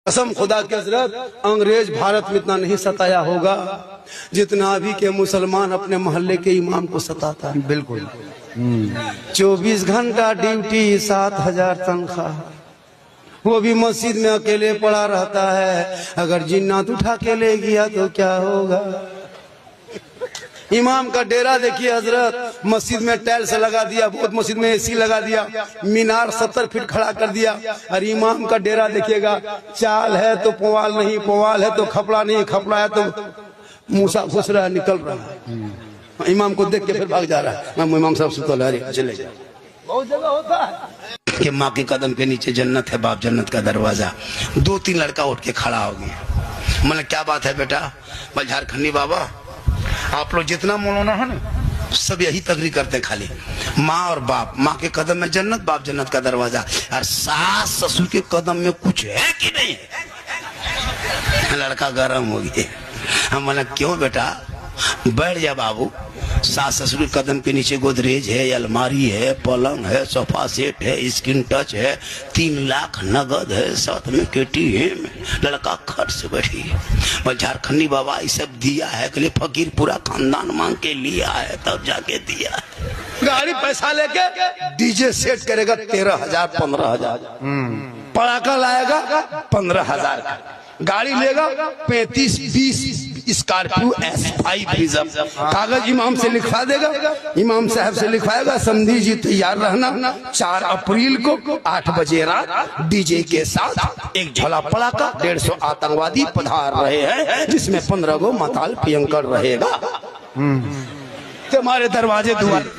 कसम खुदा के हजरत, अंग्रेज भारत में इतना नहीं सताया होगा जितना अभी के मुसलमान अपने मोहल्ले के इमाम को सताता है। बिल्कुल 24 घंटा ड्यूटी, 7,000 तनख्वाह, वो भी मस्जिद में अकेले पड़ा रहता है। अगर जिन्नात उठा के ले गया तो क्या होगा। इमाम का डेरा देखिए हजरत, मस्जिद में टाइल्स लगा दिया, बहुत मस्जिद में एसी लगा दिया, मीनार 70 फीट खड़ा कर दिया। और इमाम का डेरा देखिएगा, चाल है तो पुवाल नहीं, पुवाल है तो खपड़ा नहीं, खपड़ा है तो मूसा घुस रहा है, निकल रहा है। इमाम को देख के फिर भाग जा रहा है। इमाम साहब सुतल चले जाओ। बहुत जगह होता है कि माँ के कदम के नीचे जन्नत है, बाप जन्नत का दरवाजा। 2-3 लड़का उठ के खड़ा हो गया। मतलब क्या बात है बेटा? बोल झारखंडी बाबा, आप लोग जितना मौलाना है ना, सब यही तकरीर करते हैं खाली माँ और बाप, माँ के कदम में जन्नत, बाप जन्नत का दरवाजा। और सास ससुर के कदम में कुछ है कि नहीं है? लड़का गरम हो गया। हम बोला क्यों बेटा? बैठ जा बाबू, सास ससुर के कदम के नीचे गोदरेज है, अलमारी है, पलंग है, सोफा सेट है, स्क्रीन टच है, 3 लाख नगद है, साथ में KTM। लड़का खट से बैठी है। बोल झारखंडी बाबा ये सब दिया है कि फकीर पूरा खानदान मांग के लिया है तब जाके दिया है। गाड़ी पैसा लेके डीजे सेट करेगा 13,000 15,000, पटाखा लाएगा 15,000 का, गाड़ी लेगा 35-20 स्कॉर्पियो S5 रिजर्व। कागज इमाम से लिखवा देगा, इमाम साहब से लिखवाएगा, समझी जी तैयार रहना, 4 अप्रैल को 8 बजे रात डीजे के साथ एक झोला पड़ाका, 150 आतंकवादी पधार रहे हैं, जिसमें 15 गो माताल पियंकर रहेगा। तुम्हारे दरवाजे दुआर।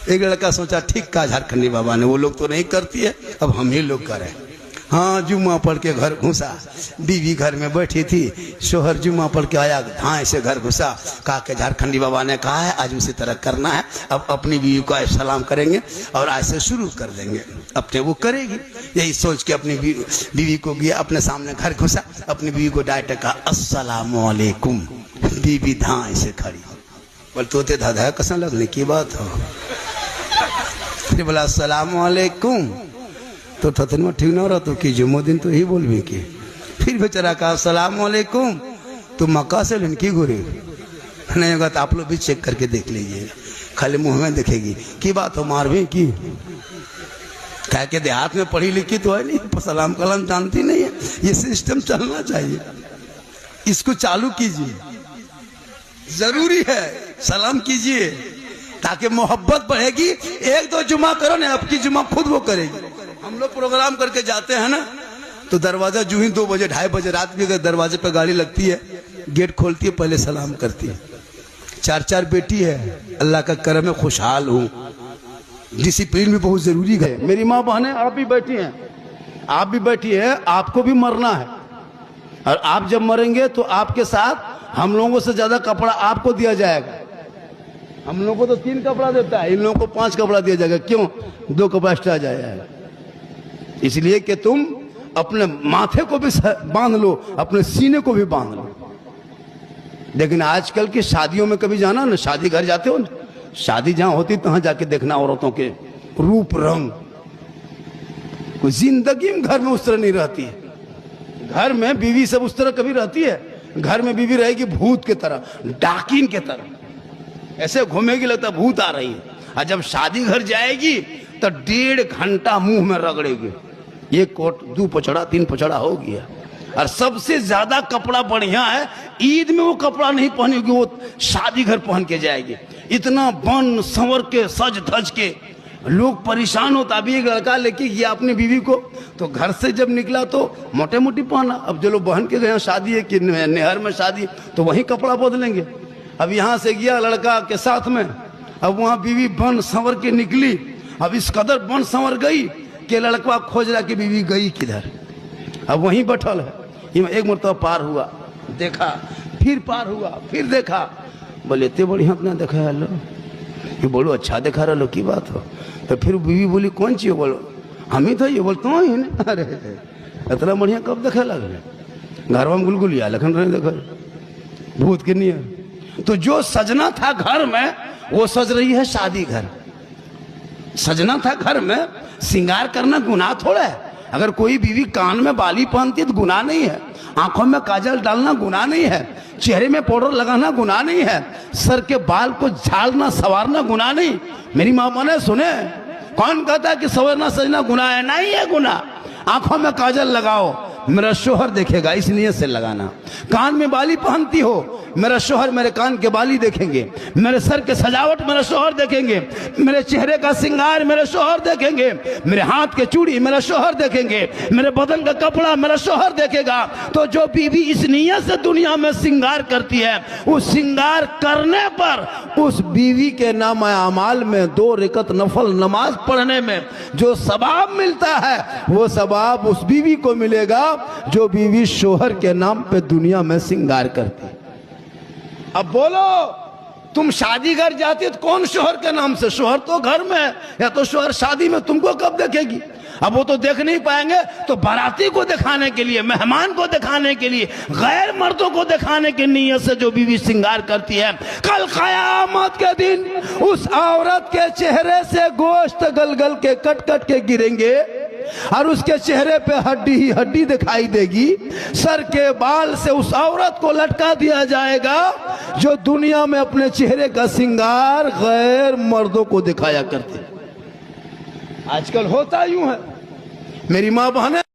एक लड़का सोचा ठीक कहा झारखंडी बाबा ने, वो लोग तो नहीं करती है, अब हम ही लोग करें। हाँ, जुम्मा पढ़ के घर घुसा, बीवी घर में बैठी थी, शोहर जुम्मा पढ़ के आया, हाँ ऐसे घर घुसा। कहा कि झारखंडी बाबा ने कहा है आज उसी तरह करना है, अब अपनी बीवी को आज सलाम करेंगे और आज से शुरू कर देंगे। अपने वो करेगी, यही सोच के अपनी बीवी को गया, अपने सामने घर घुसा, अपनी बीवी को डायरेक्ट कहा अस्सलामुअलैकुम। बीवी धाँ ऐसे खड़ी, बोल तोते दादा कसम लगने की बात हो। फिर बोला अस्सलामुअलैकुम, तो थतन में ठीक ना रहा तो कि जुम्मो दिन तो ही बोल भी की। फिर बेचारा कहा अस्सलामुअलैकुम, तो मक्का से लड़की घुरी नहीं होगा तो आप लोग भी चेक करके देख लीजिए, खाली मुंह में देखेगी की बात हो, मार भी की कह के देहात में पढ़ी लिखी तो है नहीं, सलाम कलाम जानती नहीं है। ये सिस्टम चलना चाहिए, इसको चालू कीजिए, जरूरी है सलाम कीजिए ताकि मोहब्बत बढ़ेगी। 1-2 जुमा करो ना, आपकी जुमा खुद वो करेगी। हम लोग प्रोग्राम करके जाते हैं ना, तो दरवाजा जो ही 2 बजे 2:30 बजे रात भी अगर दरवाजे पे गाड़ी लगती है, गेट खोलती है, पहले सलाम करती है। 4 बेटी है, अल्लाह का करम है, खुशहाल हूँ। डिसिप्लिन भी बहुत जरूरी है। मेरी माँ बहनें आप भी बैठी हैं, आप भी बैठी है, आपको भी मरना है। और आप जब मरेंगे तो आपके साथ हम लोगों से ज्यादा कपड़ा आपको दिया जाएगा। हम लोगों को तो 3 कपड़ा देता है, इन लोगों को 5 कपड़ा दिया जाएगा। क्यों? 2 कपड़ा एक्स्ट्रा जाएगा, इसलिए कि तुम अपने माथे को भी बांध लो, अपने सीने को भी बांध लो। लेकिन आजकल की शादियों में कभी जाना ना, शादी घर जाते हो ना, शादी जहां होती तहां जाके देखना औरतों के रूप रंग, कोई जिंदगी में घर में उस तरह नहीं रहती है। घर में बीवी सब उस तरह कभी रहती है? घर में बीवी रहेगी भूत के तरह, डाकिन के तरह, ऐसे घूमेगी लगता भूत आ रही है। और जब शादी घर जाएगी तो 1.5 घंटा मुंह में रगड़ेगी, 1 कोट 2 पचड़ा 3 पचड़ा हो गया। और सबसे ज्यादा कपड़ा बढ़िया है, ईद में वो कपड़ा नहीं पहनेगी, वो शादी घर पहन के जाएगी। इतना बन संवर के सज धज के लोग परेशान होता। अभी एक लड़का लेके गया अपनी बीवी को, तो घर से जब निकला तो मोटे मोटी पहना। अब जो लोग बहन के गए शादी है कि नहर में शादी, तो वही कपड़ा बदलेंगे। अब यहाँ से गया लड़का के साथ में, अब वहाँ बीवी बन संवर के निकली। अब इस कदर बन संवर गई कि लड़का खोज रहा कि बीवी गई किधर। अब वहीं बैठल है। एक मरतबा पार हुआ, देखा, फिर पार हुआ, फिर देखा, बोले इतने बढ़िया अपना देखा है लो, ये बोलो अच्छा देखा रहा लो की बात हो। तो फिर बीवी बोली कौन चीज? बोलो हम ही था। ये बोलते हो ही नहीं, अरे इतना बढ़िया कब देखा लगे? घर में गुलगुलिया लखन रहे देखो भूत के नियर। तो जो सजना था घर में वो सज रही है शादी घर। सजना था घर में, श्रृंगार करना गुनाह थोड़ा है। अगर कोई बीवी कान में बाली पहनती है तो गुनाह नहीं है, आंखों में काजल डालना गुनाह नहीं है, चेहरे में पाउडर लगाना गुनाह नहीं है, सर के बाल को झाड़ना संवारना गुनाह नहीं। मेरी माँ ने सुने, कौन कहता है कि संवरना सजना गुनाह है? नहीं है गुनाह। आंखों में काजल लगाओ, मेरा शोहर देखेगा, इस नियत से लगाना। कान में बाली पहनती हो, मेरा शोहर मेरे कान के बाली देखेंगे, मेरे सर के सजावट मेरा शोहर देखेंगे, मेरे चेहरे का श्रृंगार मेरे शोहर देखेंगे, मेरे हाथ के चूड़ी मेरा शोहर देखेंगे, मेरे बदन का कपड़ा मेरा शोहर देखेगा। तो जो बीवी इस नियत से दुनिया में श्रृंगार करती है, उस श्रृंगार करने पर उस बीवी के नाम अमाल में 2 रकात नफल नमाज पढ़ने में जो सवाब मिलता है, वो सवाब उस बीवी को मिलेगा जो बीवी शोहर के नाम पे दुनिया में श्रृंगार करती। अब बोलो, तुम शादी घर जाती तो कौन शोहर के नाम से? शोहर तो घर में है, या तो शोहर शादी में, तुमको कब देखेगी? अब वो तो देख नहीं पाएंगे, तो बाराती को दिखाने के लिए, मेहमान को दिखाने के लिए, गैर मर्दों को दिखाने की नीयत से जो बीवी श्रृंगार करती है, कल क़यामत के दिन उस औरत के चेहरे से गोश्त गल गल के कट कट के गिरेंगे और उसके चेहरे पे हड्डी ही हड्डी दिखाई देगी। सर के बाल से उस औरत को लटका दिया जाएगा जो दुनिया में अपने चेहरे का श्रृंगार गैर मर्दों को दिखाया करते। आजकल होता यूं है। मेरी माँ बहने